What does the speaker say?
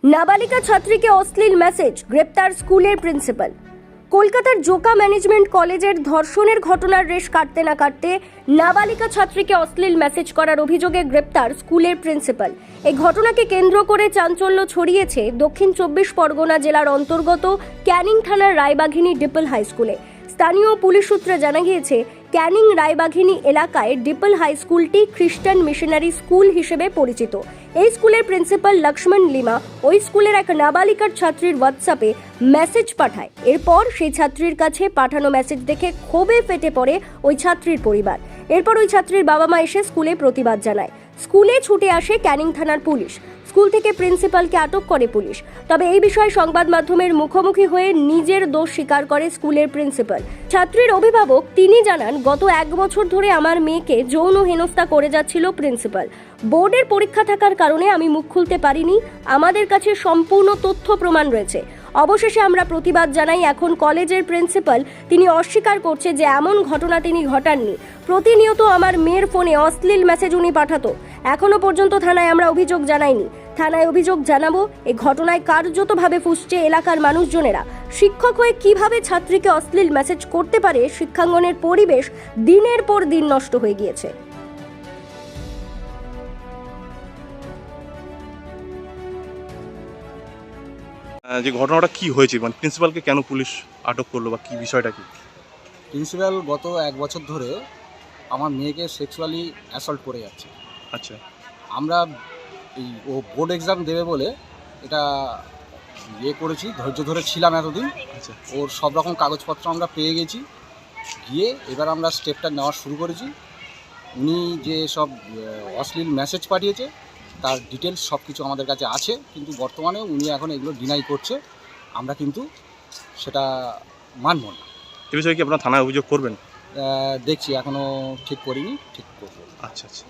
নাবালিকা ছাত্রীকে অশ্লীল মেসেজ, গ্রেপ্তার স্কুলের প্রিন্সিপাল। কলকাতার জোকা ম্যানেজমেন্ট কলেজের ধর্ষণের ঘটনার রেশ কাটতে না কাটতে নাবালিকা ছাত্রীকে অশ্লীল মেসেজ করার অভিযোগে গ্রেপ্তার স্কুলের প্রিন্সিপাল। এই ঘটনাকে কেন্দ্র করে চাঞ্চল্য ছড়িয়েছে দক্ষিণ 24 পরগনা জেলার অন্তর্গত ক্যানিং থানার রায়বাঘিনী ডিপল হাই স্কুলে। স্থানীয় পুলিশ সূত্রে জানা গিয়েছে, ক্যানিং রায়বাঘিনী এলাকায় ডিপল হাই স্কুলটি খ্রিস্টান মিশনারি স্কুল হিসেবে পরিচিত। এই স্কুলের প্রিন্সিপাল লক্ষ্মণ লিমা ওই স্কুলের এক নাবালিকার ছাত্রীর হোয়াটসঅ্যাপে মেসেজ পাঠায়। এরপর সেই ছাত্রীর কাছে পাঠানো মেসেজ দেখে ক্ষোভে ফেটে পড়ে ওই ছাত্রীর পরিবার। এরপর ওই ছাত্রীর বাবা মা এসে স্কুলে প্রতিবাদ জানায়। স্কুলে ছুটে আসে ক্যানিং থানার পুলিশ। স্কুল থেকে প্রিন্সিপালকে আটক করে পুলিশ। তবে এই বিষয়ে সংবাদ মাধ্যমের মুখোমুখি হয়ে নিজের দোষ স্বীকার করে স্কুলের প্রিন্সিপাল। ছাত্রীর অভিভাবক তিনি জানান, গত 1 বছর ধরে আমার মেয়েকে যৌন হেনস্থা করে যাচ্ছিল প্রিন্সিপাল। বোর্ডের পরীক্ষা থাকার কারণে আমি মুখ খুলতে পারিনি। আমাদের কাছে সম্পূর্ণ তথ্য প্রমাণ রয়েছে। অবশেষে আমরা প্রতিবাদ জানাই। এখন কলেজের প্রিন্সিপাল তিনি অস্বীকার করছে যে এমন ঘটনা তিনি ঘটাননি। প্রতিনিয়ত আমার মেয়ের ফোনে অশ্লীল মেসেজ উনি পাঠাতো। এখনো পর্যন্ত থানায় আমরা অভিযোগ জানাইনি। থানায় অভিযোগ জানাবো। এই ঘটনায় কার্যতভাবে ফুঁসছে এলাকার মানুষজনেরা। শিক্ষক হয়ে কিভাবে ছাত্রীকে অশ্লীল মেসেজ করতে পারে, শিক্ষাঙ্গনের পরিবেশ দিনের পর দিন নষ্ট হয়ে গিয়েছে। যে ঘটনাটা কি হয়েছে, মানে প্রিন্সিপালকে কেন পুলিশ আটক করলো বা কি বিষয়টা কি? প্রিন্সিপাল গত 1 বছর ধরে আমার মেয়েকে সেক্সুয়ালি অ্যাসল্ট করে যাচ্ছে। আচ্ছা আমরা ও বোর্ড এক্সাম দেবে বলে এটা করেছি, ধৈর্য ধরে ছিলাম এতদিন। আচ্ছা ওর সব রকম কাগজপত্র আমরা পেয়ে গেছি, গিয়ে এবার আমরা স্টেপটা নেওয়া শুরু করেছি। উনি যে সব অশ্লীল মেসেজ পাঠিয়েছে তার ডিটেলস সব কিছু আমাদের কাছে আছে, কিন্তু বর্তমানে উনি এখন এগুলো ডিনাই করছে। আমরা কিন্তু সেটা মানব না। এ বিষয়ে কি আপনারা থানায় অভিযোগ করবেন? দেখছি, এখনও ঠিক করিনি, ঠিক করবো। আচ্ছা আচ্ছা।